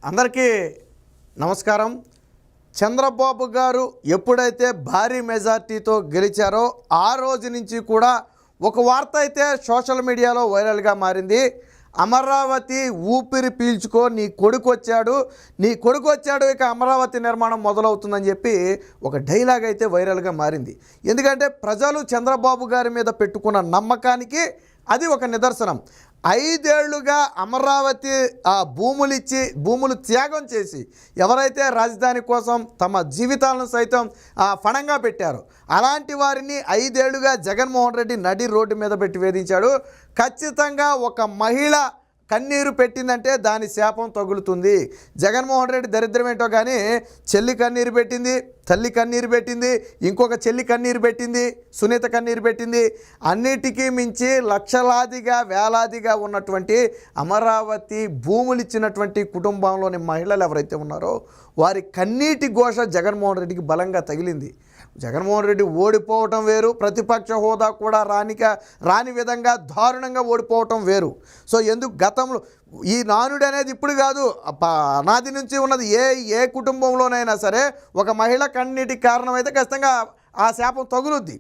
అందరికీ నమస్కారం. చంద్రబాబు గారు ఎప్పుడైతే భారీ మెజార్టీతో గెలిచారో ఆ రోజు నుంచి కూడా ఒక వార్త అయితే సోషల్ మీడియాలో వైరల్గా మారింది. అమరావతి ఊపిరి పీల్చుకో, నీ కొడుకు వచ్చాడు, ఇక అమరావతి నిర్మాణం మొదలవుతుందని చెప్పి ఒక డైలాగ్ అయితే వైరల్గా మారింది. ఎందుకంటే ప్రజలు చంద్రబాబు గారి మీద పెట్టుకున్న నమ్మకానికి అది ఒక నిదర్శనం. 5 ఏళ్లుగా అమరావతి భూములు త్యాగం చేసి ఎవరైతే రాజధాని కోసం తమ జీవితాలను సైతం ఫణంగా పెట్టారో అలాంటి వారిని 5 ఏళ్లుగా జగన్మోహన్ రెడ్డి నడి రోడ్డు మీద పెట్టి వేధించాడు. ఖచ్చితంగా ఒక మహిళ కన్నీరు పెట్టిందంటే దాని శాపం తగులుతుంది. జగన్మోహన్ రెడ్డి దరిద్రం ఏంటో కానీ చెల్లి కన్నీరు పెట్టింది, తల్లి కన్నీరు పెట్టింది, ఇంకొక చెల్లి కన్నీరు పెట్టింది, సునీత కన్నీరు పెట్టింది. అన్నిటికీ మించి లక్షలాదిగా వేలాదిగా ఉన్నటువంటి అమరావతి భూములు ఇచ్చినటువంటి కుటుంబంలోని మహిళలు ఎవరైతే ఉన్నారో వారి కన్నీటి ఘోష జగన్మోహన్ రెడ్డికి బలంగా తగిలింది. జగన్మోహన్ రెడ్డి ఓడిపోవటం వేరు, ప్రతిపక్ష హోదా కూడా రాని విధంగా దారుణంగా ఓడిపోవటం వేరు. సో ఎందుకు గతంలో ఈ నానుడు అనేది ఇప్పుడు కాదు, అనాది నుంచి ఉన్నది. ఏ కుటుంబంలోనైనా సరే ఒక మహిళ కన్నీటికి కారణమైతే ఖచ్చితంగా ఆ శాపం తగులుద్ది.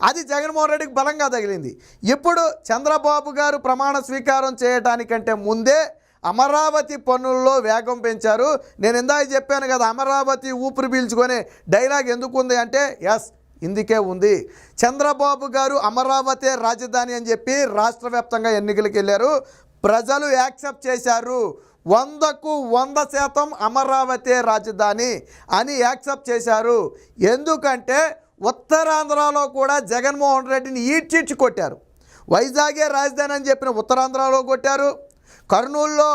అది జగన్మోహన్ రెడ్డికి బలంగా తగిలింది. ఇప్పుడు చంద్రబాబు గారు ప్రమాణ స్వీకారం చేయడానికంటే ముందే అమరావతి పన్నుల్లో వేగం పెంచారు. నేను ఇందాక చెప్పాను కదా, అమరావతి ఊపిరి పీల్చుకొని డైలాగ్ ఎందుకు ఉంది అంటే ఎస్ ఇందుకే ఉంది. చంద్రబాబు గారు అమరావతి రాజధాని అని చెప్పి రాష్ట్ర వ్యాప్తంగా ఎన్నికలకు వెళ్ళారు. ప్రజలు యాక్సెప్ట్ చేశారు. 100కు 100% అమరావతి రాజధాని అని యాక్సెప్ట్ చేశారు. ఎందుకంటే ఉత్తరాంధ్రలో కూడా జగన్మోహన్ రెడ్డిని ఈడ్చిచ్చి కొట్టారు. వైజాగే రాజధాని అని చెప్పిన ఉత్తరాంధ్రలో కొట్టారు. కర్నూలులో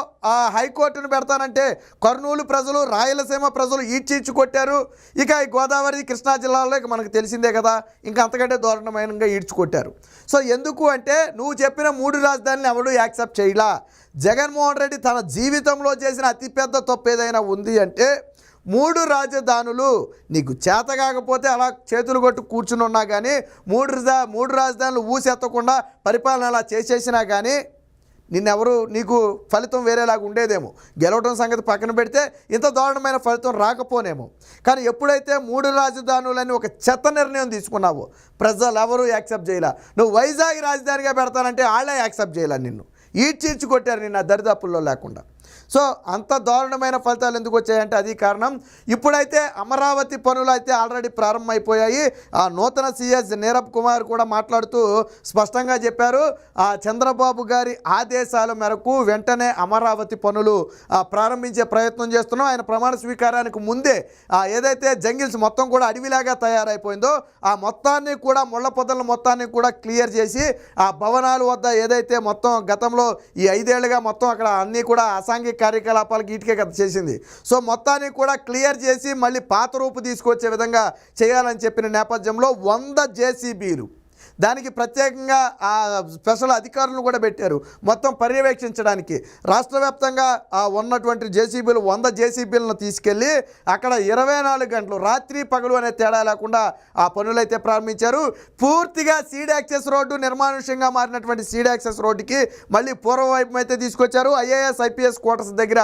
హైకోర్టును పెడతానంటే కర్నూలు ప్రజలు, రాయలసీమ ప్రజలు ఈడ్చి కొట్టారు. ఇక ఈ గోదావరి, కృష్ణా జిల్లాలో మనకు తెలిసిందే కదా, ఇంకా అంతకంటే దారుణమైనగా ఈడ్చుకొట్టారు. సో ఎందుకు అంటే నువ్వు చెప్పిన 3 రాజధానులు ఎవరు యాక్సెప్ట్ చేయలా. జగన్మోహన్ రెడ్డి తన జీవితంలో చేసిన అతిపెద్ద తప్పు ఏదైనా ఉంది అంటే 3 రాజధానులు. నీకు చేత కాకపోతే అలా చేతులు కొట్టు కూర్చుని ఉన్నా కానీ 3 రాజధానులు ఊసెత్తకుండా పరిపాలన అలా చేసేసినా కానీ నీకు ఫలితం వేరేలాగా ఉండేదేమో. గెలవడం సంగతి పక్కన పెడితే ఇంత దారుణమైన ఫలితం రాకపోనేమో. కానీ ఎప్పుడైతే 3 రాజధానులని ఒక చెత్త నిర్ణయం తీసుకున్నావో ప్రజలు ఎవరు యాక్సెప్ట్ చేయాల. నువ్వు వైజాగ్ రాజధానిగా పెడతానంటే వాళ్ళే యాక్సెప్ట్ చేయాల. నిన్ను ఈడ్చి కొట్టారు నిన్న దరిదాపుల్లో లేకుండా. సో అంత దారుణమైన ఫలితాలు ఎందుకు వచ్చాయంటే అది కారణం. ఇప్పుడైతే అమరావతి పనులు అయితే ఆల్రెడీ ప్రారంభమైపోయాయి. ఆ నూతన సీఎస్ నీరబ్ కుమార్ కూడా మాట్లాడుతూ స్పష్టంగా చెప్పారు, చంద్రబాబు గారి ఆదేశాల మేరకు వెంటనే అమరావతి పనులు ప్రారంభించే ప్రయత్నం చేస్తున్నాం. ఆయన ప్రమాణ స్వీకారానికి ముందే ఏదైతే జంగిల్స్ మొత్తం కూడా అడవిలాగా తయారైపోయిందో ఆ మొత్తాన్ని కూడా, ముళ్ళ పొదల మొత్తాన్ని కూడా క్లియర్ చేసి ఆ భవనాల వద్ద ఏదైతే మొత్తం గతంలో ఈ 5 ఏళ్లుగా మొత్తం అక్కడ అన్నీ కూడా అసాంఘిక కార్యకలాపాలకు ఇటుకే కదా చేసింది. సో మొత్తాన్ని కూడా క్లియర్ చేసి మళ్ళీ పాత రూపు తీసుకొచ్చే విధంగా చేయాలని చెప్పిన నేపథ్యంలో 100 జేసీబీలు, దానికి ప్రత్యేకంగా స్పెషల్ అధికారులను కూడా పెట్టారు మొత్తం పర్యవేక్షించడానికి. రాష్ట్ర వ్యాప్తంగా ఉన్నటువంటి జేసీబీలు 100 జేసీబీలను తీసుకెళ్ళి అక్కడ 24 గంటలు రాత్రి పగలు అనే తేడా లేకుండా ఆ పనులు అయితే ప్రారంభించారు. పూర్తిగా సీడ్ యాక్సెస్ రోడ్డు నిర్మానుష్యంగా మారినటువంటి సీడ్ యాక్సెస్ రోడ్డుకి మళ్ళీ పూర్వవైపు అయితే తీసుకొచ్చారు. ఐఏఎస్ ఐపీఎస్ క్వార్టర్స్ దగ్గర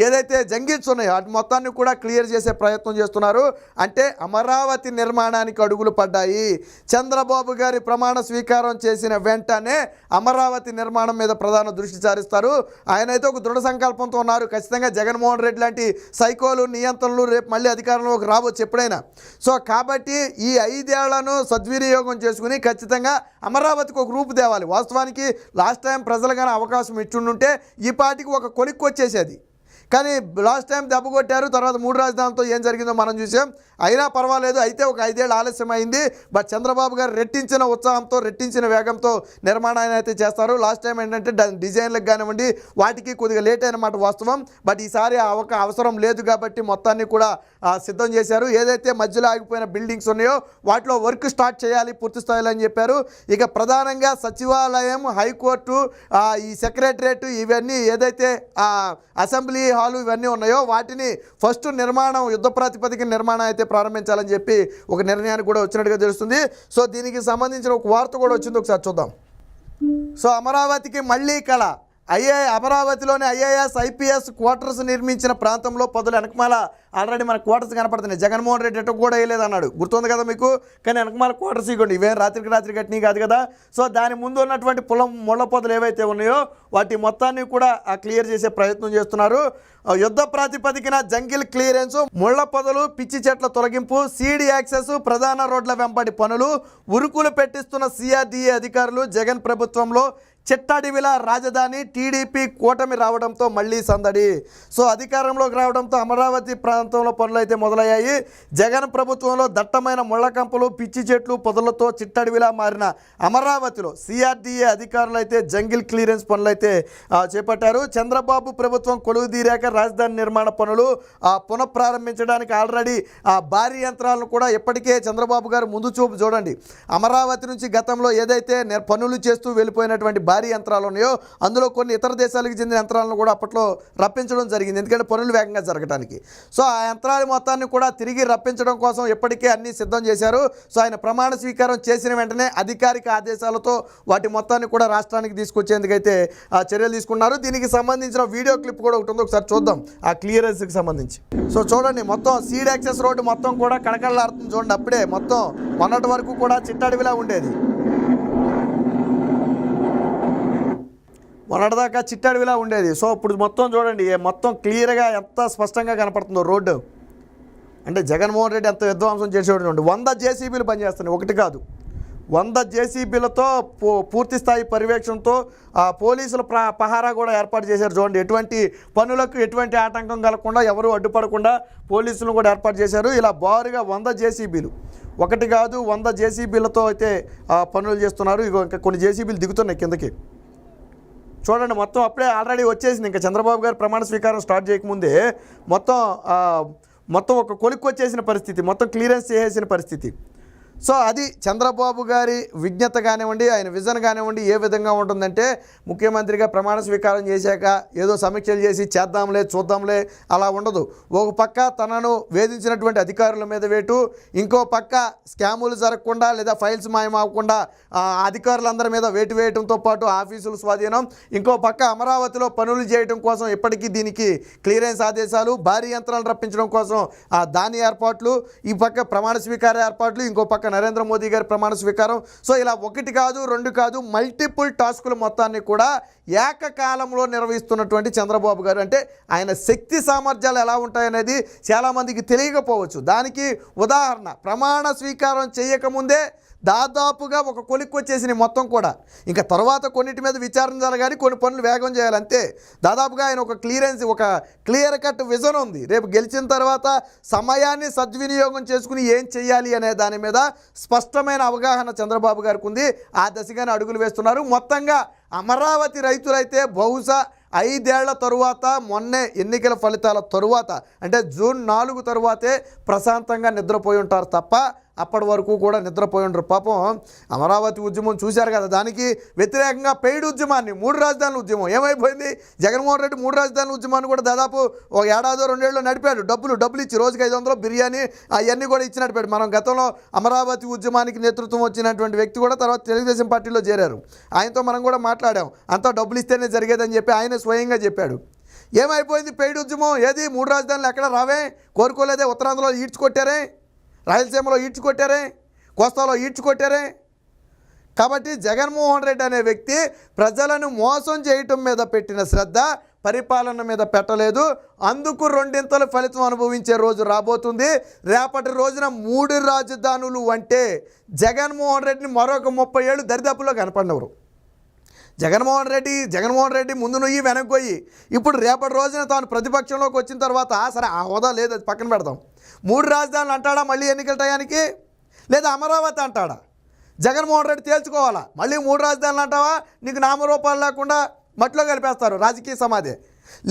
ఏదైతే జంగిల్స్ ఉన్నాయో వాటి మొత్తాన్ని కూడా క్లియర్ చేసే ప్రయత్నం చేస్తున్నారు. అంటే అమరావతి నిర్మాణానికి అడుగులు పడ్డాయి. చంద్రబాబు గారి ప్రమాణ స్వీకారం చేసిన వెంటనే అమరావతి నిర్మాణం మీద ప్రధాన దృష్టి సారిస్తారు. ఆయన అయితే ఒక దృఢ సంకల్పంతో ఉన్నారు. ఖచ్చితంగా జగన్మోహన్ రెడ్డి లాంటి సైకోలు, నియంత్రణలు రేపు మళ్ళీ అధికారంలోకి రావచ్చు ఎప్పుడైనా. సో కాబట్టి ఈ 5 ఏళ్లను సద్వినియోగం చేసుకుని ఖచ్చితంగా అమరావతికి ఒక రూపు తేవాలి. వాస్తవానికి లాస్ట్ టైం ప్రజలు కానీ అవకాశం ఇచ్చుండుంటే ఈ పార్టీకి ఒక కొలిక్కి వచ్చేసేది. కానీ లాస్ట్ టైం దెబ్బ కొట్టారు. తర్వాత 3 రాజధానులతో ఏం జరిగిందో మనం చూసాం. అయినా పర్వాలేదు, అయితే ఒక 5 ఏళ్ళు ఆలస్యం అయింది. బట్ చంద్రబాబు గారు రెట్టించిన ఉత్సాహంతో, రెట్టించిన వేగంతో నిర్మాణాన్ని అయితే చేస్తారు. లాస్ట్ టైం ఏంటంటే డిజైన్లకు కానివ్వండి వాటికి కొద్దిగా లేట్ అయినమాట వాస్తవం. బట్ ఈసారి అవసరం లేదు కాబట్టి మొత్తాన్ని కూడా సిద్ధం చేశారు. ఏదైతే మధ్యలో ఆగిపోయిన బిల్డింగ్స్ ఉన్నాయో వాటిలో వర్క్ స్టార్ట్ చేయాలి పూర్తి స్థాయిలో అని చెప్పారు. ఇక ప్రధానంగా సచివాలయం, హైకోర్టు, ఈ సెక్రటరేట్, ఇవన్నీ ఏదైతే అసెంబ్లీ హాలు ఇవన్నీ ఉన్నాయో వాటిని ఫస్ట్ నిర్మాణం యుద్ధ ప్రాతిపదిక నిర్మాణం అయితే ప్రారంభించాలని చెప్పి ఒక నిర్ణయానికి కూడా వచ్చినట్టుగా తెలుస్తుంది. సో దీనికి సంబంధించిన ఒక వార్త కూడా వచ్చింది, ఒకసారి చూద్దాం. సో అమరావతికి మళ్ళీ కళ, అమరావతిలోని ఐఏఎస్ ఐపీఎస్ క్వార్టర్స్ నిర్మించిన ప్రాంతంలో పదుల వెనకమాల ఆల్రెడీ మన క్వార్టర్స్ కనపడుతున్నాయి. జగన్మోహన్ రెడ్డి ఎటు కూడా వేయలేదన్నాడు, గుర్తుంది కదా మీకు. కానీ వెనకమాల క్వార్టర్స్ ఇవ్వండి, ఇవేం రాత్రికి రాత్రి కట్టినవి కాదు కదా. సో దాని ముందు ఉన్నటువంటి ముళ్ళ పొదలు ఏవైతే ఉన్నాయో వాటి మొత్తాన్ని కూడా క్లియర్ చేసే ప్రయత్నం చేస్తున్నారు. యుద్ధ ప్రాతిపదికన జంగిల్ క్లియరెన్స్, ముళ్ల పొదలు, పిచ్చి చెట్ల తొలగింపు, సీడ్ యాక్సెస్, ప్రధాన రోడ్ల వెంబడి పనులు, ఉరుకులు పెట్టిస్తున్న సిఆర్డీఏ అధికారులు. జగన్ ప్రభుత్వంలో చిట్టడివిల రాజధాని, టీడీపీ కూటమి రావడంతో మళ్ళీ సందడి. సో అధికారంలోకి రావడంతో అమరావతి ప్రాంతంలో పనులు అయితే మొదలయ్యాయి. జగన్ ప్రభుత్వంలో దట్టమైన ముళ్ళ కంపలు, పిచ్చి చెట్లు, పొదలతో చిట్టడివిలా మారిన అమరావతిలో సిఆర్డీఏ అధికారులు అయితే జంగిల్ క్లియరెన్స్ పనులు అయితే చేపట్టారు. చంద్రబాబు ప్రభుత్వం కొలువు తీరాక రాజధాని నిర్మాణ పనులు పునఃప్రారంభించడానికి ఆల్రెడీ భారీ యంత్రాలను కూడా ఇప్పటికే చంద్రబాబు గారు ముందు చూపు చూడండి. అమరావతి నుంచి గతంలో ఏదైతే పనులు చేస్తూ వెళ్ళిపోయినటువంటి భారీ యంత్రాలు ఉన్నాయో అందులో కొన్ని ఇతర దేశాలకు చెందిన యంత్రాలను కూడా అప్పట్లో రప్పించడం జరిగింది, ఎందుకంటే పనులు వేగంగా జరగడానికి. సో ఆ యంత్రాల మొత్తాన్ని కూడా తిరిగి రప్పించడం కోసం ఇప్పటికే అన్నీ సిద్ధం చేశారు. సో ఆయన ప్రమాణ స్వీకారం చేసిన వెంటనే అధికారిక ఆదేశాలతో వాటి మొత్తాన్ని కూడా రాష్ట్రానికి తీసుకొచ్చేందుకైతే చర్యలు తీసుకున్నారు. దీనికి సంబంధించిన వీడియో క్లిప్ కూడా ఒకటి ఉంది, ఒకసారి చూద్దాం ఆ క్లియరెన్స్కి సంబంధించి. సో చూడండి, మొత్తం సీడ్ యాక్సెస్ రోడ్డు మొత్తం కూడా కడకడలాడుతుంది చూడండి. అప్పుడే మొత్తం మొన్నటి వరకు కూడా చిట్టడివిలా ఉండేది, మొన్నటిదాకా చిట్టడివిలా ఉండేది. సో ఇప్పుడు మొత్తం చూడండి, మొత్తం క్లియర్గా ఎంత స్పష్టంగా కనపడుతుందో రోడ్డు. అంటే జగన్మోహన్ రెడ్డి ఎంత విధ్వంసం చేసేవాడు చూడండి. 100 జేసీబీలు పనిచేస్తున్నాయి, ఒకటి కాదు 100 జేసీబీలతో పూర్తి స్థాయి పర్యవేక్షణతో పోలీసుల పహారా కూడా ఏర్పాటు చేశారు చూడండి. ఎటువంటి పనులకు ఎటువంటి ఆటంకం కలగకుండా, ఎవరు అడ్డుపడకుండా పోలీసులను కూడా ఏర్పాటు చేశారు. ఇలా బారుగా 100 జేసీబీలు, ఒకటి కాదు 100 జేసీబీలతో అయితే పనులు చేస్తున్నారు. ఇగో ఇంకా కొన్ని జేసీబీలు దిగుతున్నాయి కిందకి చూడండి. మొత్తం అప్పుడే ఆల్రెడీ వచ్చేసింది, ఇంకా చంద్రబాబు గారు ప్రమాణ స్వీకారం స్టార్ట్ చేయకముందే మొత్తం ఒక కొలిక్కి వచ్చేసిన పరిస్థితి, మొత్తం క్లియరెన్స్ చేసేసిన పరిస్థితి. సో అది చంద్రబాబు గారి విజ్ఞత కానివ్వండి, ఆయన విజన్ కానివ్వండి ఏ విధంగా ఉంటుందంటే, ముఖ్యమంత్రిగా ప్రమాణ స్వీకారం చేశాక ఏదో సమీక్షలు చేసి చేద్దాంలే చూద్దాంలే అలా ఉండదు. ఒక పక్క తనను వేధించినటువంటి అధికారుల మీద వేటు, ఇంకో పక్క స్కాములు జరగకుండా లేదా ఫైల్స్ మాయమవ్వకుండా అధికారులందరి మీద వేటు వేయడంతో పాటు ఆఫీసులు స్వాధీనం, ఇంకో పక్క అమరావతిలో పనులు చేయడం కోసం ఇప్పటికీ దీనికి క్లియరెన్స్ ఆదేశాలు, భారీ యంత్రాలను రప్పించడం కోసం దాని ఏర్పాట్లు, ఈ పక్క ప్రమాణ స్వీకార ఏర్పాట్లు, ఇంకో పక్క నరేంద్ర మోదీ గారి ప్రమాణ స్వీకారం. సో ఇలా ఒకటి కాదు రెండు కాదు మల్టిపుల్ టాస్కుల మొత్తాన్ని కూడా ఏకకాలంలో నిర్వహిస్తున్నటువంటి చంద్రబాబు గారు, అంటే ఆయన శక్తి సామర్థ్యాలు ఎలా ఉంటాయనేది చాలామందికి తెలియకపోవచ్చు. దానికి ఉదాహరణ, ప్రమాణ స్వీకారం చేయకముందే దాదాపుగా ఒక కొలిక్కి వచ్చేసిన మొత్తం కూడా. ఇంకా తర్వాత కొన్నిటి మీద విచారణ జరగాలి, కొన్ని పనులు వేగం చేయాలి అంతే. దాదాపుగా ఆయన ఒక క్లియర్ కట్ విజన్ ఉంది. రేపు గెలిచిన తర్వాత సమయాన్ని సద్వినియోగం చేసుకుని ఏం చేయాలి అనే దాని మీద స్పష్టమైన అవగాహన చంద్రబాబు గారికి ఉంది. ఆ దశగానే అడుగులు వేస్తున్నారు. మొత్తంగా అమరావతి రైతులైతే బహుశా 5 ఏళ్ల తరువాత, మొన్నే ఎన్నికల ఫలితాల తరువాత, అంటే జూన్ 4 తరువాతే ప్రశాంతంగా నిద్రపోయి ఉంటారు తప్ప అప్పటి వరకు కూడా నిద్రపోయి ఉంటారు. పాపం అమరావతి ఉద్యమం చూశారు కదా, దానికి వ్యతిరేకంగా పెయిడ్ ఉద్యమాన్ని, 3 రాజధానుల ఉద్యమం ఏమైపోయింది. జగన్మోహన్ రెడ్డి 3 రాజధానుల ఉద్యమాన్ని కూడా దాదాపు ఒక ఏడాదో 2 ఏళ్ళు నడిపాడు. డబ్బులు ఇచ్చి రోజుకి 500 బిర్యానీ అవన్నీ కూడా ఇచ్చి నడిపాడు. మనం గతంలో అమరావతి ఉద్యమానికి నేతృత్వం వచ్చినటువంటి వ్యక్తి కూడా తర్వాత తెలుగుదేశం పార్టీలో చేరారు. ఆయనతో మనం కూడా మాట్లాడాం. అంతా డబ్బులు ఇస్తేనే జరిగేదని చెప్పి ఆయన స్వయంగా చెప్పాడు. ఏమైపోయింది పెయిడ్ ఉద్యమం? ఏది 3 రాజధానులు ఎక్కడ రావే, కోరుకోలేదే. ఉత్తరాంధ్రలో ఈడ్చుకొట్టారే, రాయలసీమలో ఈడ్చుకొట్టారే, కోస్తాలో ఈడ్చుకొట్టారే. కాబట్టి జగన్మోహన్ రెడ్డి అనే వ్యక్తి ప్రజలను మోసం చేయటం మీద పెట్టిన శ్రద్ధ పరిపాలన మీద పెట్టలేదు. అందుకు 2 ఫలితం అనుభవించే రోజు రాబోతుంది. రేపటి రోజున 3 రాజధానులు అంటే జగన్మోహన్ రెడ్డిని మరొక 30 ఏళ్ళు దరిదాపుల్లో కనపడినವರು. జగన్మోహన్ రెడ్డి ముందు నుయ్యి వెనక్కొయ్యి. ఇప్పుడు రేపటి రోజున తాను ప్రతిపక్షంలోకి వచ్చిన తర్వాత సరే ఆ హోదా లేదు, అది పక్కన పెడదాం. 3 రాజధానులు అంటాడా మళ్ళీ ఎన్నికల టయానికి, లేదా అమరావతి అంటాడా? జగన్మోహన్ రెడ్డి తేల్చుకోవాలా. మళ్ళీ 3 రాజధానులు అంటావా, నీకు నామరూపాలు లేకుండా మట్టిలో కలిపేస్తారు రాజకీయ సమాధి.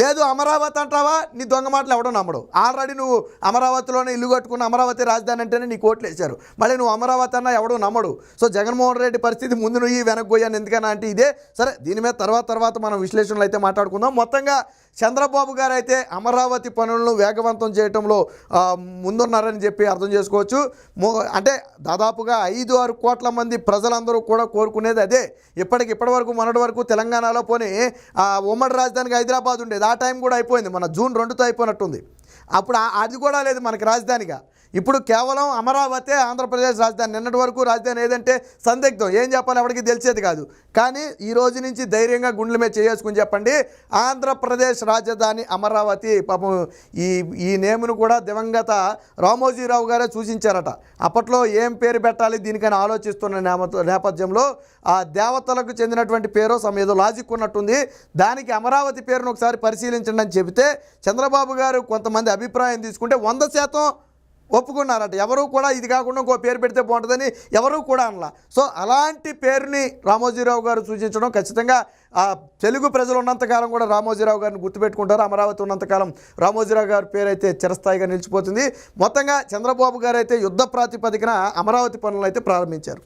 లేదు అమరావతి అంటావా, నీ దొంగ మాటలు ఎవడో నమ్మడు. ఆల్రెడీ నువ్వు అమరావతిలోనే ఇల్లు కట్టుకున్న అమరావతి రాజధాని అంటేనే నీ కోట్లు వేశారు. మళ్ళీ నువ్వు అమరావతి అన్నా ఎవడో నమ్మడు. సో జగన్మోహన్ రెడ్డి పరిస్థితి ముందు నువ్వు వెనక్కి పోయాను ఎందుకన్నా అంటే ఇదే. సరే, దీని మీద తర్వాత మనం విశ్లేషణలు అయితే మాట్లాడుకుందాం. మొత్తంగా చంద్రబాబు గారు అయితే అమరావతి పనులను వేగవంతం చేయడంలో ముందున్నారని చెప్పి అర్థం చేసుకోవచ్చు. అంటే దాదాపుగా 5-6 కోట్ల మంది ప్రజలందరూ కూడా కోరుకునేది అదే. ఇప్పటి వరకు మొన్నటి వరకు తెలంగాణలో పోనీ ఉమ్మడి రాజధానికి హైదరాబాద్ ఉండేది. ఆ టైం కూడా అయిపోయింది, మన జూన్ 2తో అయిపోయినట్టుంది. అప్పుడు అది కూడా లేదు మనకి రాజధానిగా. ఇప్పుడు కేవలం అమరావతి ఆంధ్రప్రదేశ్ రాజధాని. నిన్నటి వరకు రాజధాని ఏదంటే సందిగ్ధం, ఏం చెప్పాలి ఎవరికి తెలిసేది కాదు. కానీ ఈ రోజు నుంచి ధైర్యంగా గుండెల మీద చేసుకుని చెప్పండి, ఆంధ్రప్రదేశ్ రాజధాని అమరావతి. పాపం ఈ నేమును కూడా దివంగత రామోజీరావు గారే సూచించారట. అప్పట్లో ఏం పేరు పెట్టాలి దీనికని ఆలోచిస్తున్న నేపథ్యంలో ఆ దేవతలకు చెందినటువంటి పేరు ఏదో లాజిక్ ఉన్నట్టుంది. దానికి అమరావతి పేరును ఒకసారి పరిశీలించండి అని చెబితే చంద్రబాబు గారు కొంతమంది అభిప్రాయం తీసుకుంటే 100% ఒప్పుకున్నారట. ఎవరు కూడా ఇది కాకుండా ఇంకో పేరు పెడితే బాగుంటుందని ఎవరు కూడా అనలా. సో అలాంటి పేరుని రామోజీరావు గారు సూచించడం ఖచ్చితంగా తెలుగు ప్రజలు ఉన్నంతకాలం కూడా రామోజీరావు గారిని గుర్తుపెట్టుకుంటారు. అమరావతి ఉన్నంతకాలం రామోజీరావు గారి పేరు అయితే చిరస్థాయిగా నిలిచిపోతుంది. మొత్తంగా చంద్రబాబు గారు అయితే యుద్ధ ప్రాతిపదికన అమరావతి పనులను అయితే ప్రారంభించారు.